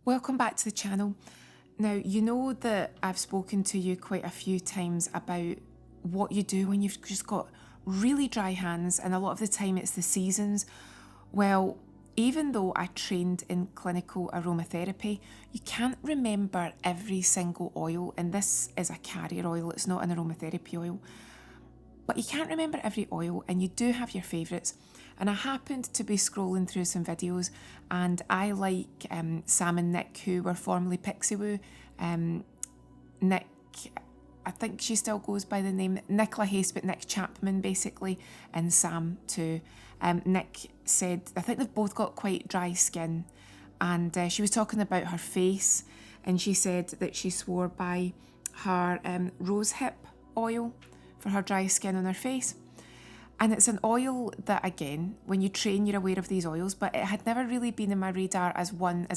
Welcome back to the channel. Now, you know that I've spoken to you quite a few times about what you do when you've just got really dry hands, and a lot of the time it's the seasons. Well, even though I trained in clinical aromatherapy, you can't remember every single oil, and this is a carrier oil, it's not an aromatherapy oil. But you can't remember every oil, and you do have your favourites. And I happened to be scrolling through some videos, and I like Sam and Nick, who were formerly Pixie Woo. Nick, I think she still goes by the name Nicola Hayes, but Nick Chapman basically, and Sam too. Nick said, I think they've both got quite dry skin, and she was talking about her face, and she said that she swore by her Rosehip oil for her dry skin on her face. And it's an oil that, again, when you train, you're aware of these oils, but it had never really been in my radar as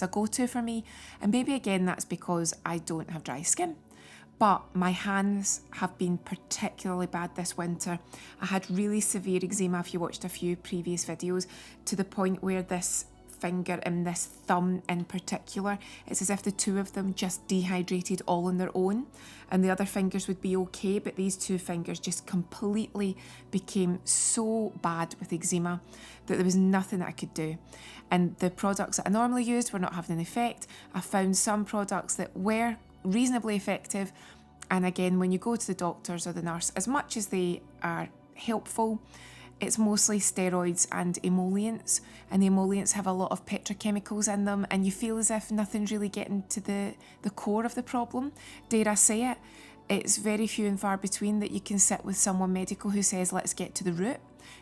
a go-to for me. And maybe, again, that's because I don't have dry skin. But my hands have been particularly bad this winter. I had really severe eczema, if you watched a few previous videos, to the point where this finger and this thumb in particular, it's as if the two of them just dehydrated all on their own, and the other fingers would be okay, but these two fingers just completely became so bad with eczema that there was nothing that I could do. And the products that I normally used were not having an effect. I found some products that were reasonably effective, and again, when you go to the doctors or the nurse, as much as they are helpful, it's mostly steroids and emollients, and the emollients have a lot of petrochemicals in them, and you feel as if nothing's really getting to the core of the problem. Dare I say it, it's very few and far between that you can sit with someone medical who says, let's get to the root.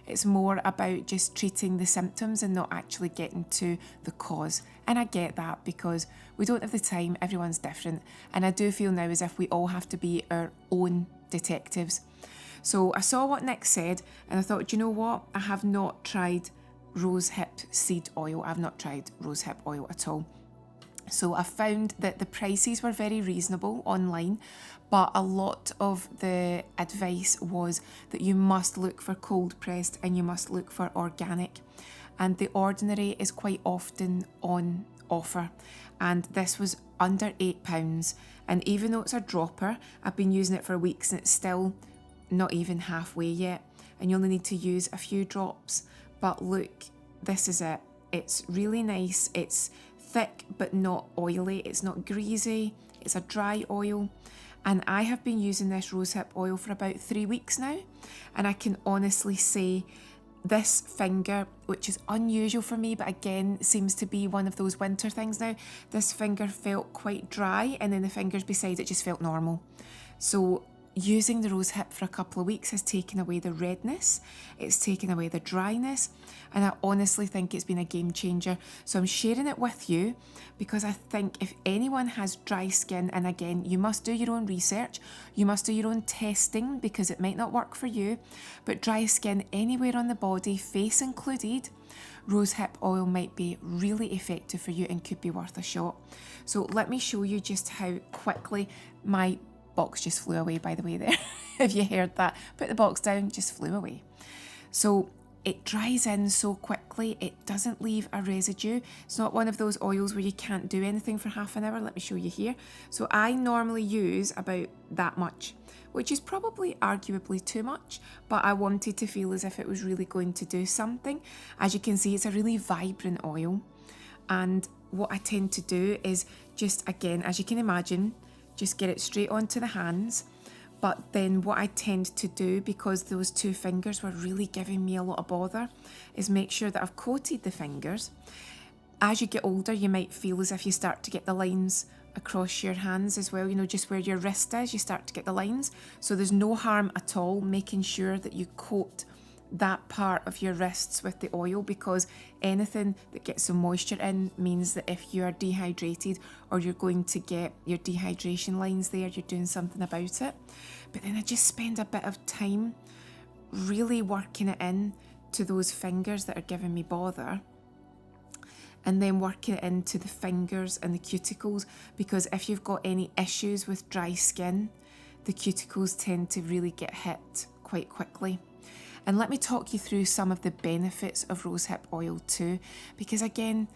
It's more about just treating the symptoms and not actually getting to the cause. And I get that because we don't have the time, everyone's different, and I do feel now as if we all have to be our own detectives. So I saw what Nick said, and I thought, do you know what? I have not tried rosehip seed oil. I've not tried rosehip oil at all. So I found that the prices were very reasonable online, but a lot of the advice was that you must look for cold pressed and you must look for organic. And the ordinary is quite often on offer. And this was under £8. And even though it's a dropper, I've been using it for weeks and it's still not even halfway yet, and you only need to use a few drops. But look, this is it. It's really nice. It's thick but not oily. It's not greasy. It's a dry oil, and I have been using this rosehip oil for about 3 weeks now, and I can honestly say this finger, which is unusual for me, but again seems to be one of those winter things now, this finger felt quite dry, and then the fingers beside it just felt normal. So using the rosehip for a couple of weeks has taken away the redness, it's taken away the dryness, and I honestly think it's been a game changer. So I'm sharing it with you because I think if anyone has dry skin, and again, you must do your own research, you must do your own testing because it might not work for you, but dry skin anywhere on the body, face included, rosehip oil might be really effective for you and could be worth a shot. So let me show you just how quickly my box just flew away, by the way, there. If you heard that, put the box down, just flew away. So it dries in so quickly, it doesn't leave a residue. It's not one of those oils where you can't do anything for half an hour. Let me show you here. So I normally use about that much, which is probably arguably too much, but I wanted to feel as if it was really going to do something. As you can see, it's a really vibrant oil, and what I tend to do is just, again, as you can imagine, just get it straight onto the hands. But then what I tend to do, because those two fingers were really giving me a lot of bother, is make sure that I've coated the fingers. As you get older, you might feel as if you start to get the lines across your hands as well, you know, just where your wrist is, you start to get the lines. So there's no harm at all making sure that you coat that part of your wrists with the oil, because anything that gets some moisture in means that if you are dehydrated or you're going to get your dehydration lines there, you're doing something about it. But then I just spend a bit of time really working it in to those fingers that are giving me bother, and then working it into the fingers and the cuticles, because if you've got any issues with dry skin, the cuticles tend to really get hit quite quickly. And let me talk you through some of the benefits of rosehip oil too, because again,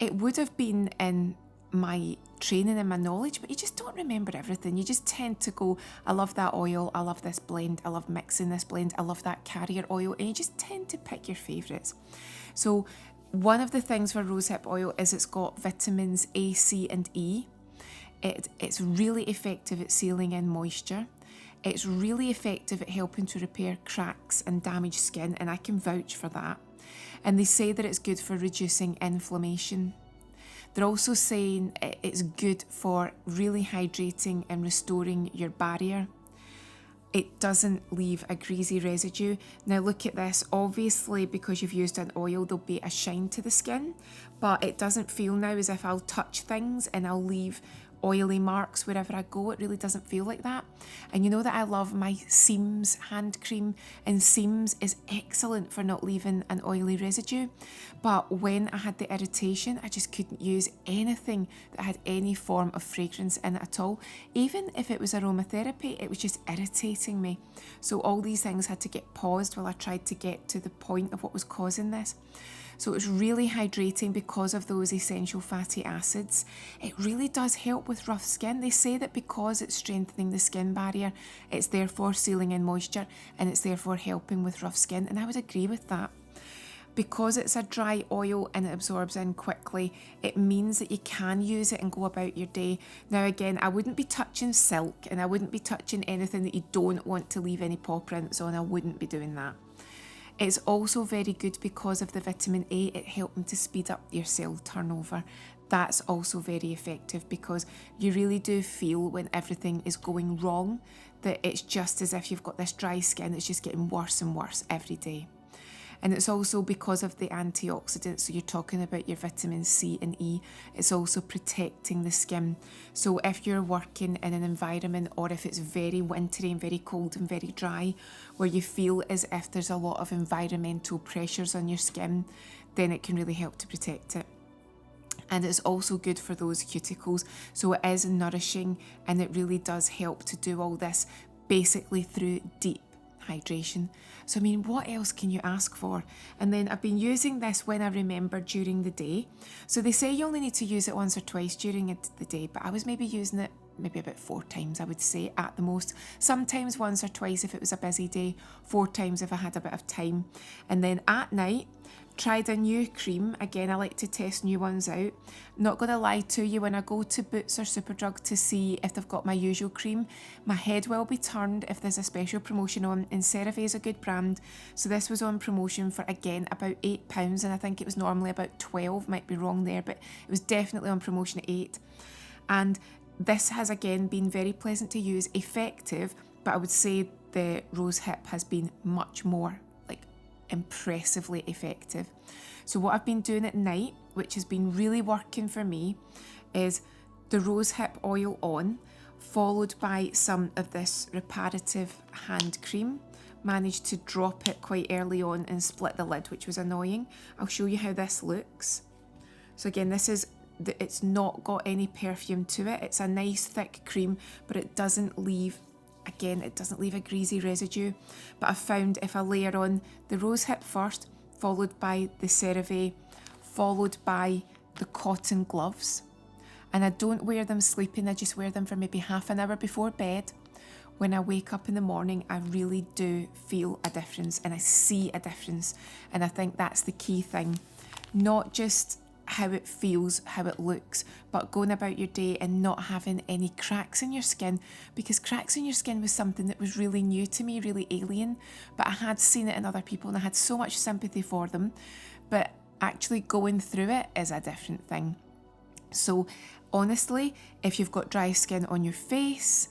it would have been in my training and my knowledge, but you just don't remember everything. You just tend to go, I love that oil, I love this blend, I love mixing this blend, I love that carrier oil, and you just tend to pick your favourites. So one of the things for rosehip oil is it's got vitamins A, C and E. It's really effective at sealing in moisture. It's really effective at helping to repair cracks and damaged skin, and I can vouch for that. And they say that it's good for reducing inflammation. They're also saying it's good for really hydrating and restoring your barrier. It doesn't leave a greasy residue. Now look at this, obviously because you've used an oil there'll be a shine to the skin, but it doesn't feel now as if I'll touch things and I'll leave oily marks wherever I go. It really doesn't feel like that. And you know that I love my Seams hand cream, and Seams is excellent for not leaving an oily residue. But when I had the irritation, I just couldn't use anything that had any form of fragrance in it at all. Even if it was aromatherapy, it was just irritating me. So all these things had to get paused while I tried to get to the point of what was causing this. So it's really hydrating because of those essential fatty acids. It really does help with rough skin. They say that because it's strengthening the skin barrier, it's therefore sealing in moisture and it's therefore helping with rough skin. And I would agree with that. Because it's a dry oil and it absorbs in quickly, it means that you can use it and go about your day. Now again, I wouldn't be touching silk and I wouldn't be touching anything that you don't want to leave any paw prints on. I wouldn't be doing that. It's also very good because of the vitamin A. It helping to speed up your cell turnover. That's also very effective because you really do feel when everything is going wrong that it's just as if you've got this dry skin. It's just getting worse and worse every day. And it's also because of the antioxidants, so you're talking about your vitamins C and E, it's also protecting the skin. So if you're working in an environment or if it's very wintry and very cold and very dry, where you feel as if there's a lot of environmental pressures on your skin, then it can really help to protect it. And it's also good for those cuticles, so it is nourishing and it really does help to do all this basically through deep hydration. So I mean, what else can you ask for? And then I've been using this when I remember during the day. So they say you only need to use it once or twice during the day, but I was maybe using it maybe about 4 times, I would say, at the most. Sometimes once or twice if it was a busy day, 4 times if I had a bit of time. And then at night, tried a new cream. Again, I like to test new ones out. Not going to lie to you, when I go to Boots or Superdrug to see if they've got my usual cream, my head will be turned if there's a special promotion on. And CeraVe is a good brand, so this was on promotion for, again, about £8, and I think it was normally about 12, might be wrong there, but it was definitely on promotion at 8. And this has again been very pleasant to use, effective, but I would say the Rosehip has been much more impressively effective. So what I've been doing at night, which has been really working for me, is the Rosehip oil on, followed by some of this reparative hand cream. Managed to drop it quite early on and split the lid, which was annoying. I'll show you how this looks. So again, this is it's not got any perfume to it. It's a nice thick cream, but it doesn't leave a greasy residue. But I found if I layer on the Rosehip first, followed by the CeraVe, followed by the cotton gloves, and I don't wear them sleeping, I just wear them for maybe half an hour before bed. When I wake up in the morning, I really do feel a difference and I see a difference. And I think that's the key thing. Not just how it feels, how it looks, but going about your day and not having any cracks in your skin, because cracks in your skin was something that was really new to me, really alien, but I had seen it in other people and I had so much sympathy for them, but actually going through it is a different thing. So honestly, if you've got dry skin on your face,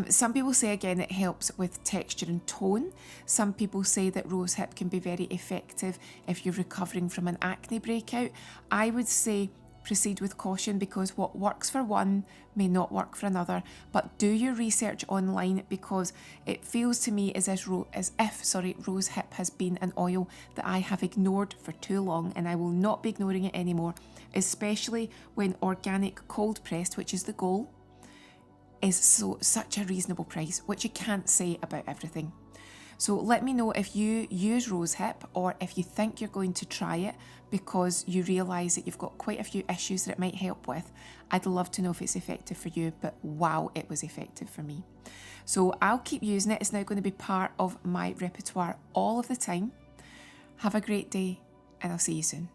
some people say again it helps with texture and tone. Some people say that Rosehip can be very effective if you're recovering from an acne breakout. I would say proceed with caution, because what works for one may not work for another, but do your research online, because it feels to me as if Rosehip has been an oil that I have ignored for too long, and I will not be ignoring it anymore, especially when organic cold pressed, which is the goal, is such a reasonable price, which you can't say about everything. So let me know if you use Rosehip or if you think you're going to try it because you realise that you've got quite a few issues that it might help with. I'd love to know if it's effective for you, but wow, it was effective for me. So I'll keep using it. It's now going to be part of my repertoire all of the time. Have a great day, and I'll see you soon.